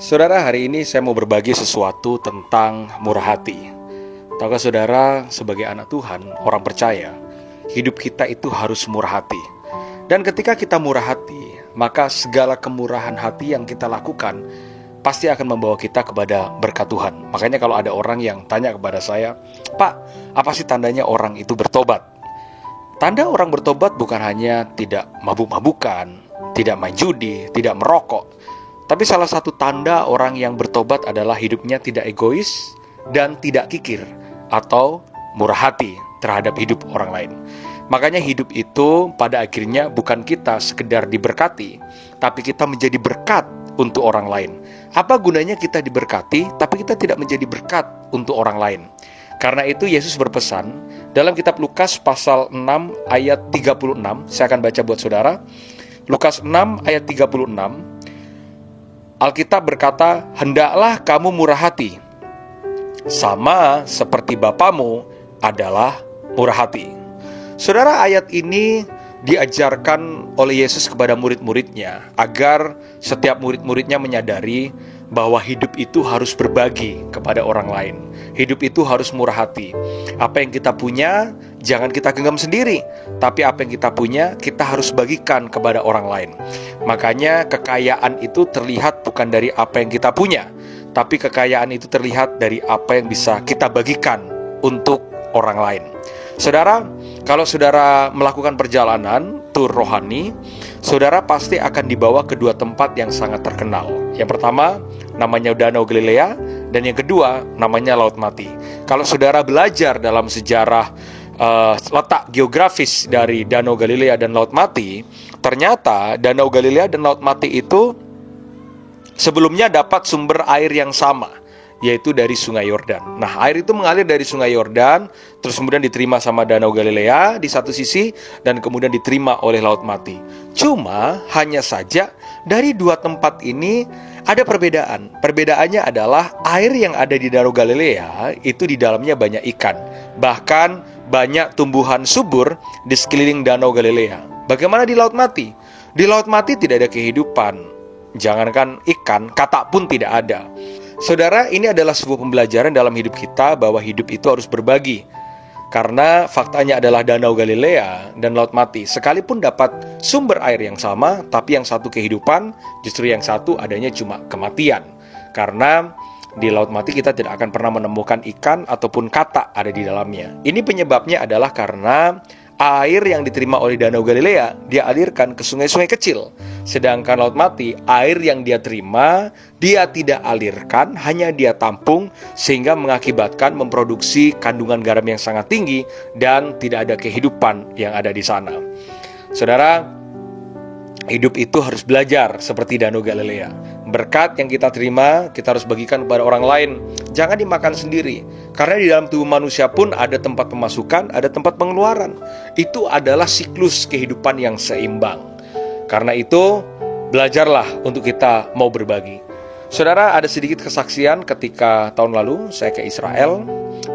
Saudara, hari ini saya mau berbagi sesuatu tentang murah hati. Tahukah saudara, sebagai anak Tuhan, orang percaya, hidup kita itu harus murah hati. Dan ketika kita murah hati, maka segala kemurahan hati yang kita lakukan pasti akan membawa kita kepada berkat Tuhan. Makanya kalau ada orang yang tanya kepada saya, "Pak, apa sih tandanya orang itu bertobat?" Tanda orang bertobat bukan hanya tidak mabuk-mabukan, tidak main judi, tidak merokok. Tapi salah satu tanda orang yang bertobat adalah hidupnya tidak egois dan tidak kikir atau murah hati terhadap hidup orang lain. Makanya hidup itu pada akhirnya bukan kita sekedar diberkati, tapi kita menjadi berkat untuk orang lain. Apa gunanya kita diberkati, tapi kita tidak menjadi berkat untuk orang lain? Karena itu Yesus berpesan dalam kitab Lukas pasal 6 ayat 36, saya akan baca buat saudara. Lukas 6 ayat 36, Alkitab berkata, "Hendaklah kamu murah hati, sama seperti Bapamu adalah murah hati." Saudara, ayat ini diajarkan oleh Yesus kepada murid-muridnya agar setiap murid-muridnya menyadari bahwa hidup itu harus berbagi kepada orang lain. Hidup itu harus murah hati. Apa yang kita punya, jangan kita genggam sendiri, tapi apa yang kita punya, kita harus bagikan kepada orang lain. Makanya kekayaan itu terlihat bukan dari apa yang kita punya, tapi kekayaan itu terlihat dari apa yang bisa kita bagikan untuk orang lain. Saudara, kalau saudara melakukan perjalanan tur rohani, saudara pasti akan dibawa ke dua tempat yang sangat terkenal. Yang pertama namanya Danau Galilea, dan yang kedua namanya Laut Mati. Kalau saudara belajar dalam sejarah letak geografis dari Danau Galilea dan Laut Mati, ternyata Danau Galilea dan Laut Mati itu sebelumnya dapat sumber air yang sama, yaitu dari Sungai Yordan. Nah, air itu mengalir dari Sungai Yordan, terus kemudian diterima sama Danau Galilea di satu sisi, dan kemudian diterima oleh Laut Mati. Cuma, hanya saja dari dua tempat ini ada perbedaan. Perbedaannya adalah air yang ada di Danau Galilea itu di dalamnya banyak ikan. Bahkan banyak tumbuhan subur di sekeliling Danau Galilea. Bagaimana di Laut Mati? Di Laut Mati tidak ada kehidupan. Jangankan ikan, katak pun tidak ada. Saudara, ini adalah sebuah pembelajaran dalam hidup kita bahwa hidup itu harus berbagi. Karena faktanya adalah Danau Galilea dan Laut Mati sekalipun dapat sumber air yang sama, tapi yang satu kehidupan, justru yang satu adanya cuma kematian. Karena di Laut Mati kita tidak akan pernah menemukan ikan ataupun katak ada di dalamnya. Ini penyebabnya adalah karena air yang diterima oleh Danau Galilea dia alirkan ke sungai-sungai kecil. Sedangkan Laut Mati, air yang dia terima, dia tidak alirkan, hanya dia tampung, sehingga mengakibatkan memproduksi kandungan garam yang sangat tinggi dan tidak ada kehidupan yang ada di sana. Saudara, hidup itu harus belajar seperti Danau Galilea. Berkat yang kita terima, kita harus bagikan kepada orang lain. Jangan dimakan sendiri. Karena di dalam tubuh manusia pun ada tempat pemasukan, ada tempat pengeluaran. Itu adalah siklus kehidupan yang seimbang. Karena itu, belajarlah untuk kita mau berbagi. Saudara, ada sedikit kesaksian ketika tahun lalu saya ke Israel.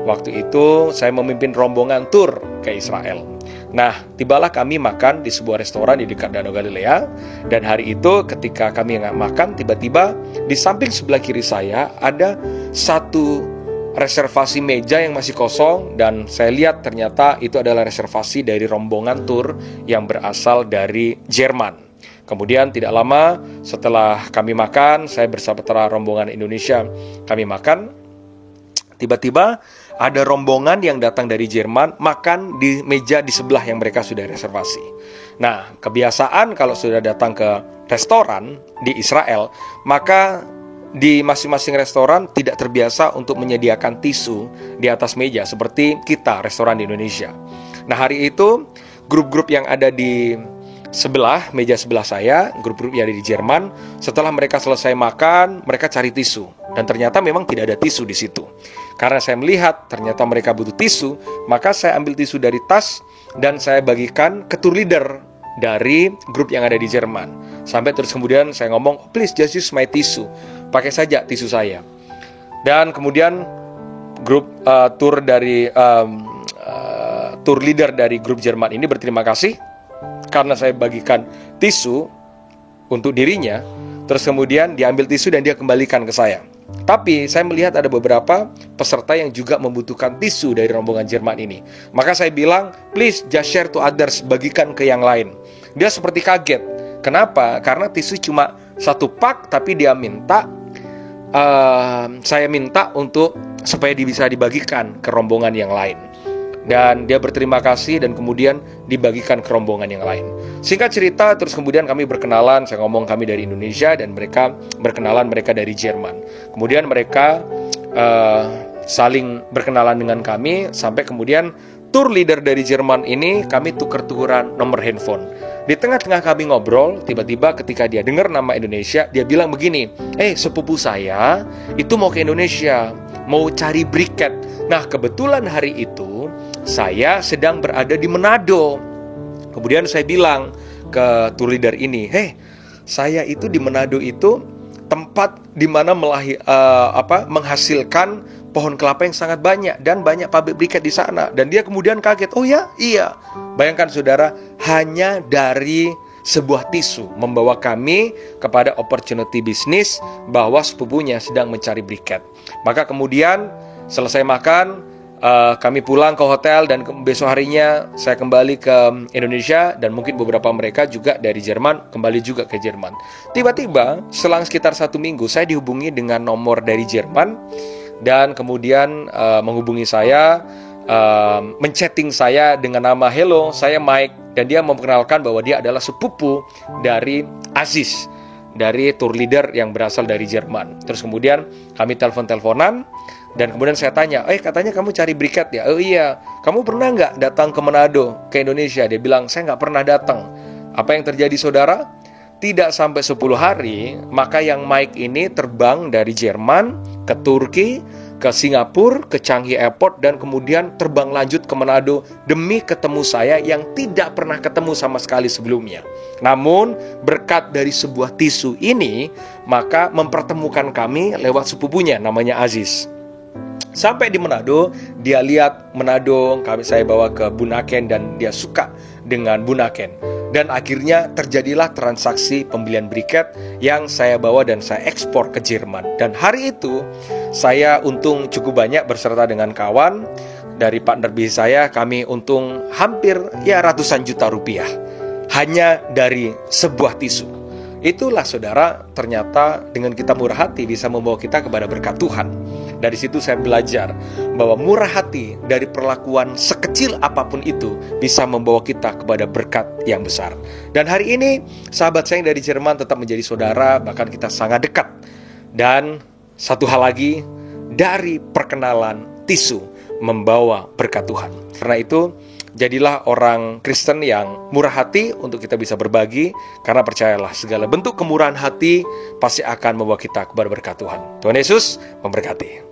Waktu itu saya memimpin rombongan tur ke Israel. Nah, tibalah kami makan di sebuah restoran di dekat Danau Galilea. Dan hari itu ketika kami makan, tiba-tiba di samping sebelah kiri saya ada satu reservasi meja yang masih kosong. Dan saya lihat ternyata itu adalah reservasi dari rombongan tur yang berasal dari Jerman. Kemudian tidak lama setelah kami makan, saya bersama rombongan Indonesia kami makan. Tiba-tiba ada rombongan yang datang dari Jerman makan di meja di sebelah yang mereka sudah reservasi. Nah, kebiasaan kalau sudah datang ke restoran di Israel, maka di masing-masing restoran tidak terbiasa untuk menyediakan tisu di atas meja seperti kita restoran di Indonesia. Nah, hari itu grup-grup yang ada di sebelah, meja sebelah saya, grup-grup yang ada di Jerman, setelah mereka selesai makan, mereka cari tisu. Dan ternyata memang tidak ada tisu di situ. Karena saya melihat ternyata mereka butuh tisu, maka saya ambil tisu dari tas dan saya bagikan ke tour leader dari grup yang ada di Jerman. Sampai terus kemudian saya ngomong, "Please just use my tissue. Pakai saja tisu saya." Dan kemudian grup tour leader dari grup Jerman ini berterima kasih karena saya bagikan tisu untuk dirinya. Terus kemudian diambil tisu dan dia kembalikan ke saya. Tapi saya melihat ada beberapa peserta yang juga membutuhkan tisu dari rombongan Jerman ini. Maka saya bilang, please just share to others, bagikan ke yang lain. Dia seperti kaget. Kenapa? Karena tisu cuma 1 pak, tapi dia minta, saya minta untuk supaya bisa dibagikan ke rombongan yang lain. Dan dia berterima kasih dan kemudian dibagikan ke rombongan yang lain. Singkat cerita, terus kemudian kami berkenalan. Saya ngomong kami dari Indonesia dan mereka berkenalan, mereka dari Jerman. Kemudian mereka saling berkenalan dengan kami. Sampai kemudian tour leader dari Jerman ini, kami tuker-tukeran nomor handphone. Di tengah-tengah kami ngobrol, tiba-tiba ketika dia dengar nama Indonesia, dia bilang begini, sepupu saya itu mau ke Indonesia, mau cari briket. Nah, kebetulan hari itu saya sedang berada di Manado. Kemudian saya bilang ke tour leader ini, saya itu di Manado itu tempat di mana menghasilkan pohon kelapa yang sangat banyak dan banyak pabrik briket di sana. Dan dia kemudian kaget, oh ya, iya. Bayangkan saudara, hanya dari sebuah tisu membawa kami kepada opportunity bisnis bahwa sepupunya sedang mencari briket. Maka kemudian selesai makan, kami pulang ke hotel dan besok harinya saya kembali ke Indonesia dan mungkin beberapa mereka juga dari Jerman kembali juga ke Jerman. Tiba-tiba selang sekitar 1 minggu saya dihubungi dengan nomor dari Jerman dan kemudian menghubungi saya, menchatting saya dengan nama hello, saya Mike, dan dia memperkenalkan bahwa dia adalah sepupu dari Aziz, dari tour leader yang berasal dari Jerman. Terus kemudian kami telepon-teleponan. Dan kemudian saya tanya, katanya kamu cari briket ya? Oh iya, kamu pernah nggak datang ke Manado, ke Indonesia? Dia bilang, saya nggak pernah datang. Apa yang terjadi saudara? Tidak sampai 10 hari, maka yang Mike ini terbang dari Jerman ke Turki, ke Singapura, ke Changi Airport, dan kemudian terbang lanjut ke Manado demi ketemu saya yang tidak pernah ketemu sama sekali sebelumnya. Namun berkat dari sebuah tisu ini, maka mempertemukan kami lewat sepupunya namanya Aziz. Sampai di Manado, dia lihat Manado, saya bawa ke Bunaken dan dia suka dengan Bunaken. Dan akhirnya terjadilah transaksi pembelian briket yang saya bawa dan saya ekspor ke Jerman. Dan hari itu saya untung cukup banyak berserta dengan kawan dari partner bisnis saya. Kami untung hampir ratusan juta rupiah hanya dari sebuah tisu. Itulah saudara, ternyata dengan kita murah hati bisa membawa kita kepada berkat Tuhan. Dari situ saya belajar bahwa murah hati dari perlakuan sekecil apapun itu bisa membawa kita kepada berkat yang besar. Dan hari ini sahabat saya yang dari Jerman tetap menjadi saudara, bahkan kita sangat dekat. Dan satu hal lagi, dari perkenalan tisu membawa berkat Tuhan. Karena itu jadilah orang Kristen yang murah hati untuk kita bisa berbagi. Karena percayalah, segala bentuk kemurahan hati pasti akan membawa kita kepada berkat Tuhan. Tuhan Yesus memberkati.